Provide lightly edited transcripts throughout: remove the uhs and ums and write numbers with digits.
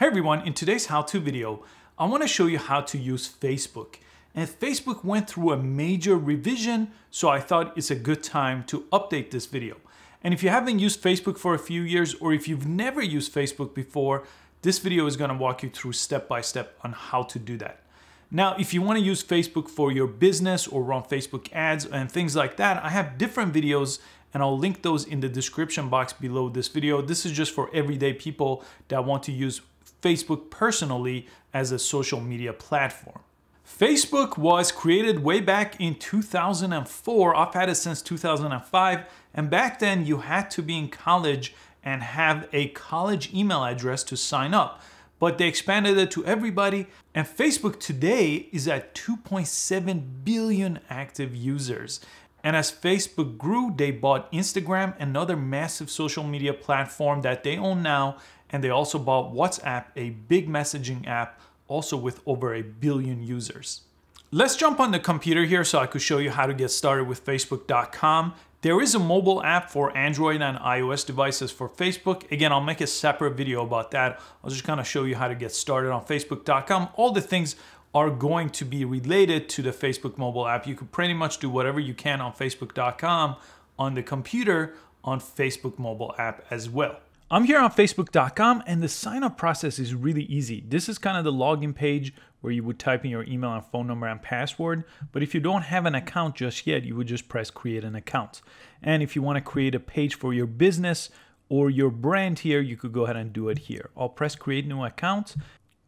Hey everyone, in today's how-to video, I want to show you how to use Facebook. And Facebook went through a major revision, so I thought it's a good time to update this video. And if you haven't used Facebook for a few years, or if you've never used Facebook before, this video is going to walk you through step by step on how to do that. Now, if you want to use Facebook for your business or run Facebook ads and things like that, I have different videos and I'll link those in the description box below this video. This is just for everyday people that want to use Facebook personally as a social media platform. Facebook was created way back in 2004. I've had it since 2005. And back then you had to be in college and have a college email address to sign up. But they expanded it to everybody. And Facebook today is at 2.7 billion active users. And as Facebook grew, they bought Instagram, another massive social media platform that they own now. And they also bought WhatsApp, a big messaging app, also with over 1 billion users. Let's jump on the computer here so I could show you how to get started with Facebook.com. There is a mobile app for Android and iOS devices for Facebook. Again, I'll make a separate video about that. I'll just kind of show you how to get started on Facebook.com. All the things are going to be related to the Facebook mobile app. You could pretty much do whatever you can on Facebook.com on the computer on Facebook mobile app as well. I'm here on Facebook.com and the sign up process is really easy. This is kind of the login page where you would type in your email and phone number and password. But if you don't have an account just yet, you would just press create an account. And if you want to create a page for your business or your brand here, you could go ahead and do it here. I'll press create new account.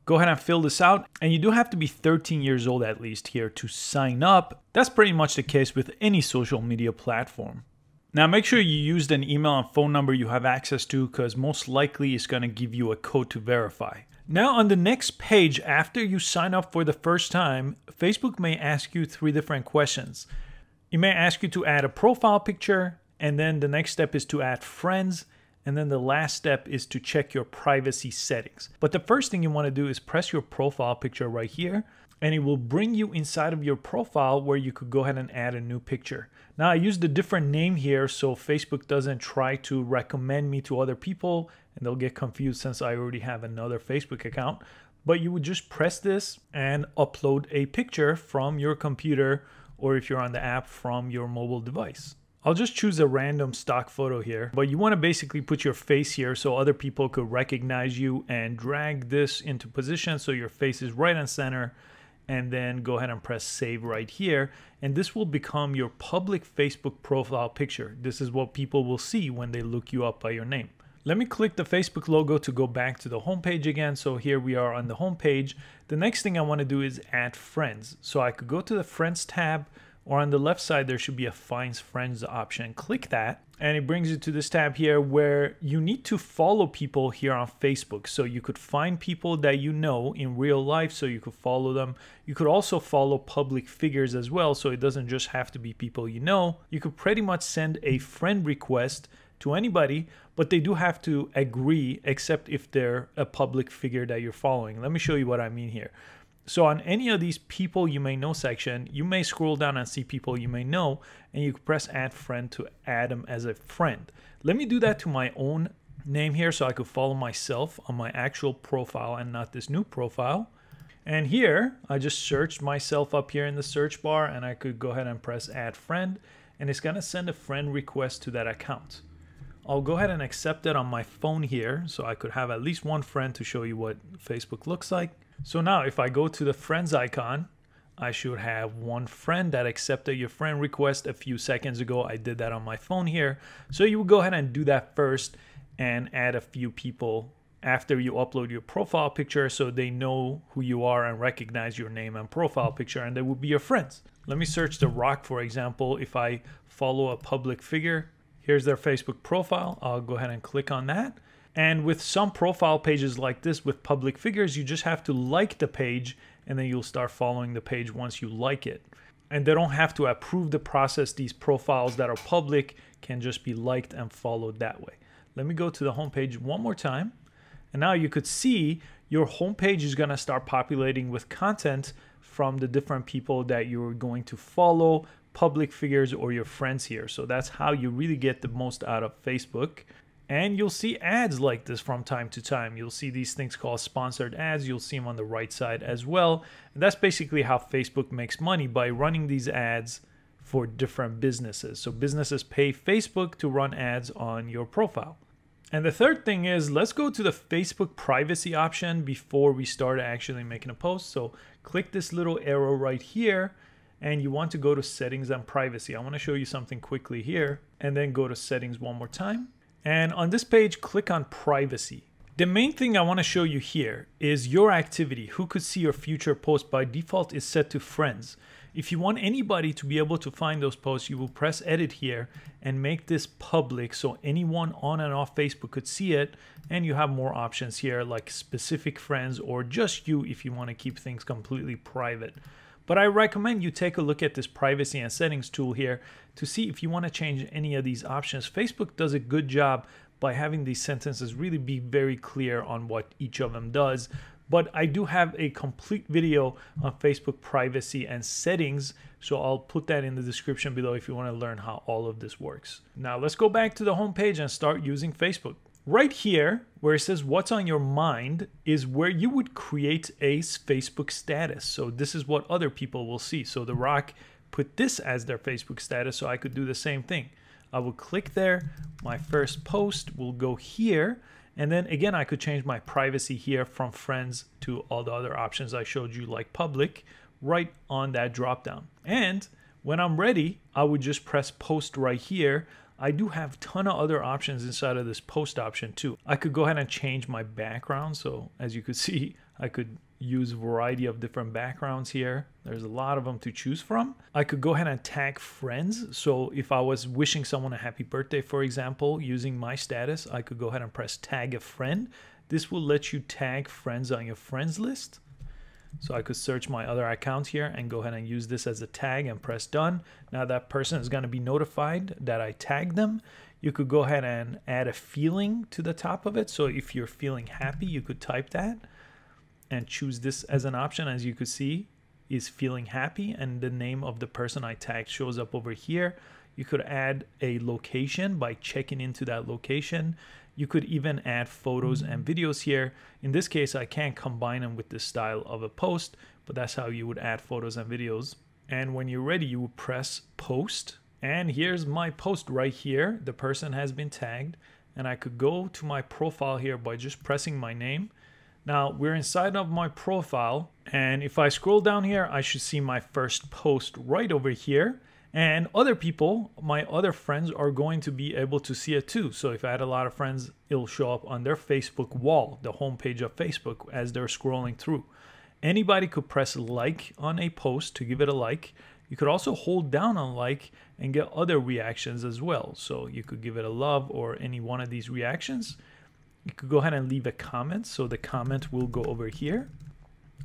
Go ahead and fill this out. And you do have to be 13 years old at least here to sign up. That's pretty much the case with any social media platform. Now make sure you used an email and phone number you have access to because most likely it's going to give you a code to verify. Now on the next page, after you sign up for the first time, Facebook may ask you 3 different questions. It may ask you to add a profile picture, and then the next step is to add friends, and then the last step is to check your privacy settings. But the first thing you want to do is press your profile picture right here, and it will bring you inside of your profile where you could go ahead and add a new picture. Now I used a different name here so Facebook doesn't try to recommend me to other people and they'll get confused since I already have another Facebook account. But you would just press this and upload a picture from your computer, or if you're on the app, from your mobile device. I'll just choose a random stock photo here, but you want to basically put your face here so other people could recognize you, and drag this into position so your face is right in center. And then go ahead and press save right here. And this will become your public Facebook profile picture. This is what people will see when they look you up by your name. Let me click the Facebook logo to go back to the home page again. So here we are on the home page. The next thing I want to do is add friends. So I could go to the friends tab, or on the left side there should be a find friends option. Click that and it brings you to this tab here where you need to follow people here on Facebook. So you could find people that you know in real life, so you could follow them. You could also follow public figures as well, so it doesn't just have to be people you know. You could pretty much send a friend request to anybody, but they do have to agree, except if they're a public figure that you're following. Let me show you what I mean here. So on any of these people you may know section, you may scroll down and see people you may know, and you can press add friend to add them as a friend. Let me do that to my own name here so I could follow myself on my actual profile and not this new profile. And here I just searched myself up here in the search bar, and I could go ahead and press add friend, and it's gonna send a friend request to that account. I'll go ahead and accept it on my phone here so I could have at least one friend to show you what Facebook looks like. So now if I go to the friends icon, I should have one friend that accepted your friend request a few seconds ago. I did that on my phone here. So you would go ahead and do that first and add a few people after you upload your profile picture so they know who you are and recognize your name and profile picture, and they will be your friends. Let me search The Rock, for example. If I follow a public figure, here's their Facebook profile. I'll go ahead and click on that. And with some profile pages like this with public figures, you just have to like the page and then you'll start following the page once you like it. And they don't have to approve the process. These profiles that are public can just be liked and followed that way. Let me go to the home page one more time. And now you could see your home page is going to start populating with content from the different people that you're going to follow, public figures or your friends here. So that's how you really get the most out of Facebook. And you'll see ads like this from time to time. You'll see these things called sponsored ads. You'll see them on the right side as well. And that's basically how Facebook makes money, by running these ads for different businesses. So businesses pay Facebook to run ads on your profile. And the third thing is, let's go to the Facebook privacy option before we start actually making a post. So click this little arrow right here, and you want to go to settings and privacy. I want to show you something quickly here, and then go to settings one more time. And on this page, click on privacy. The main thing I want to show you here is your activity. Who could see your future post? By default is set to friends. If you want anybody to be able to find those posts, you will press edit here and make this public so anyone on and off Facebook could see it. And you have more options here like specific friends or just you if you want to keep things completely private. But I recommend you take a look at this privacy and settings tool here to see if you want to change any of these options. Facebook does a good job by having these sentences really be very clear on what each of them does. But I do have a complete video on Facebook privacy and settings, so I'll put that in the description below if you want to learn how all of this works. Now let's go back to the home page and start using Facebook. Right here, where it says what's on your mind, is where you would create a Facebook status. So this is what other people will see. So The Rock put this as their Facebook status, so I could do the same thing. I will click there, my first post will go here, and then again I could change my privacy here from friends to all the other options I showed you like public right on that drop down. And when I'm ready, I would just press post right here. I do have a ton of other options inside of this post option too. I could go ahead and change my background. So as you could see, I could use a variety of different backgrounds here. There's a lot of them to choose from. I could go ahead and tag friends. So if I was wishing someone a happy birthday, for example, using my status, I could go ahead and press tag a friend. This will let you tag friends on your friends list. So I could search my other account here and go ahead and use this as a tag and press done. Now that person is going to be notified that I tagged them. You could go ahead and add a feeling to the top of it. So if you're feeling happy, you could type that and choose this as an option. As you could see, is feeling happy, and the name of the person I tagged shows up over here. You could add a location by checking into that location. You could even add photos and videos here. In this case, I can't combine them with the style of a post, but that's how you would add photos and videos. And when you're ready, you would press post. And here's my post right here. The person has been tagged, and I could go to my profile here by just pressing my name. Now we're inside of my profile, and if I scroll down here, I should see my first post right over here. And other people, my other friends, are going to be able to see it too. So if I had a lot of friends, it'll show up on their Facebook wall, the homepage of Facebook, as they're scrolling through. Anybody could press like on a post to give it a like. You could also hold down on like and get other reactions as well. So you could give it a love or any one of these reactions. You could go ahead and leave a comment. So the comment will go over here,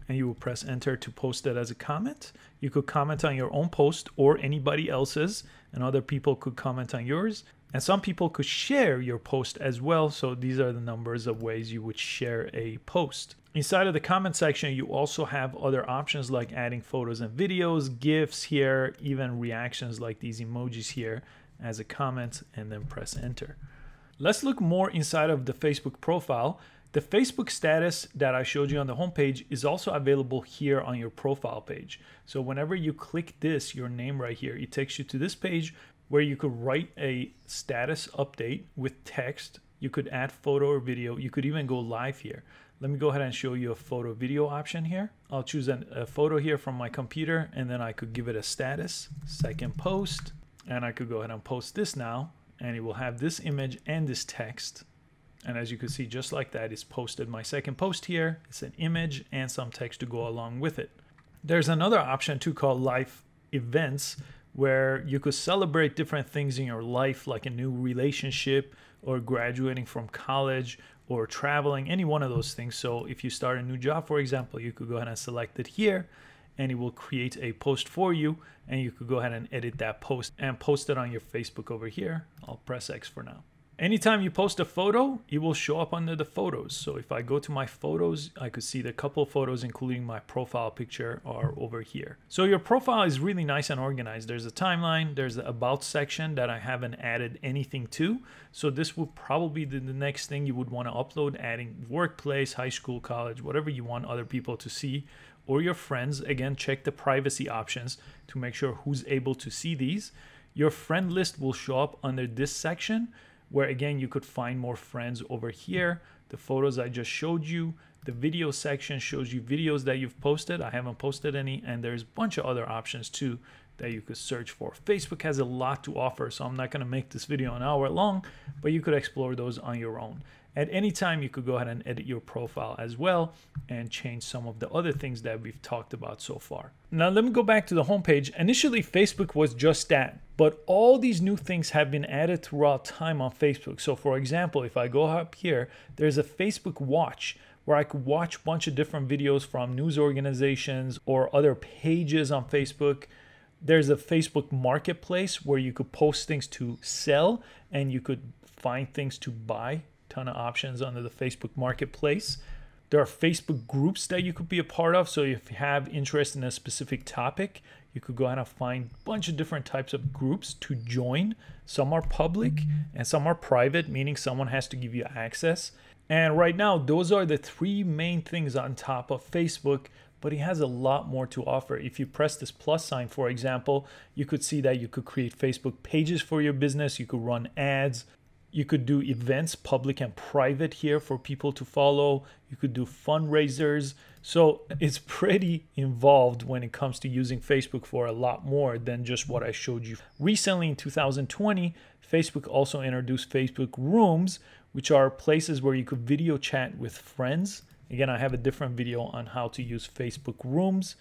and you will press enter to post it as a comment. You could comment on your own post or anybody else's, and other people could comment on yours. And some people could share your post as well. So these are the numbers of ways you would share a post. Inside of the comment section, you also have other options like adding photos and videos, GIFs here, even reactions like these emojis here as a comment, and then press enter. Let's look more inside of the Facebook profile. The Facebook status that I showed you on the homepage is also available here on your profile page. So whenever you click this, your name right here, it takes you to this page where you could write a status update with text. You could add photo or video. You could even go live here. Let me go ahead and show you a photo video option here. I'll choose a photo here from my computer, and then I could give it a status, second post, and I could go ahead and post this now, and it will have this image and this text. And as you can see, just like that, it's posted my second post here. It's an image and some text to go along with it. There's another option too called live events, where you could celebrate different things in your life, like a new relationship or graduating from college or traveling, any one of those things. So if you start a new job, for example, you could go ahead and select it here, and it will create a post for you, and you could go ahead and edit that post and post it on your Facebook over here. I'll press X for now. Anytime you post a photo, it will show up under the photos. So if I go to my photos, I could see the couple of photos, including my profile picture, are over here. So your profile is really nice and organized. There's a timeline, there's the about section that I haven't added anything to. So this will probably be the next thing you would want to upload, adding workplace, high school, college, whatever you want other people to see, or your friends. Again, check the privacy options to make sure who's able to see these. Your friend list will show up under this section, where again, you could find more friends over here. The photos I just showed you. The video section shows you videos that you've posted. I haven't posted any, and there's a bunch of other options too that you could search for. Facebook has a lot to offer, so I'm not gonna make this video an hour long, but you could explore those on your own. At any time, you could go ahead and edit your profile as well and change some of the other things that we've talked about so far. Now, let me go back to the homepage. Initially, Facebook was just that, but all these new things have been added throughout time on Facebook. So for example, if I go up here, there's a Facebook Watch where I could watch a bunch of different videos from news organizations or other pages on Facebook. There's a Facebook Marketplace where you could post things to sell and you could find things to buy. Ton of options under the Facebook Marketplace. There are Facebook groups that you could be a part of. So if you have interest in a specific topic, you could go ahead and find a bunch of different types of groups to join. Some are public and some are private, meaning someone has to give you access. And right now, those are the three main things on top of Facebook, but it has a lot more to offer. If you press this plus sign, for example, you could see that you could create Facebook pages for your business. You could run ads. You could do events, public and private here for people to follow. You could do fundraisers. So it's pretty involved when it comes to using Facebook for a lot more than just what I showed you. Recently in 2020, Facebook also introduced Facebook Rooms, which are places where you could video chat with friends. Again, I have a different video on how to use Facebook Rooms.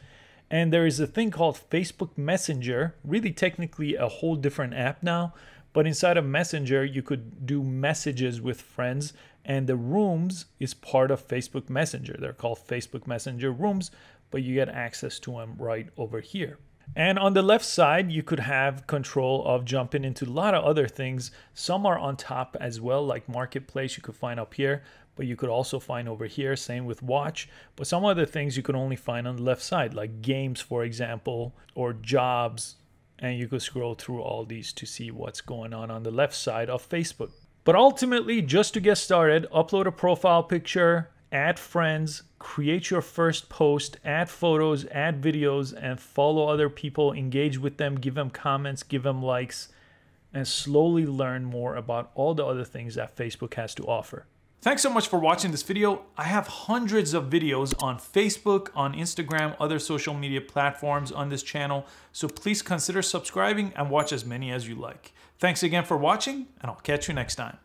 And there is a thing called Facebook Messenger, really technically a whole different app now. But inside of Messenger, you could do messages with friends, and the rooms is part of Facebook Messenger. They're called Facebook Messenger Rooms, but you get access to them right over here. And on the left side, you could have control of jumping into a lot of other things. Some are on top as well, like Marketplace you could find up here, but you could also find over here, same with Watch. But some other things you could only find on the left side, like games, for example, or jobs. And you could scroll through all these to see what's going on the left side of Facebook. But ultimately, just to get started, upload a profile picture, add friends, create your first post, add photos, add videos, and follow other people, engage with them, give them comments, give them likes, and slowly learn more about all the other things that Facebook has to offer. Thanks so much for watching this video. I have hundreds of videos on Facebook, on Instagram, other social media platforms on this channel, so please consider subscribing and watch as many as you like. Thanks again for watching, and I'll catch you next time.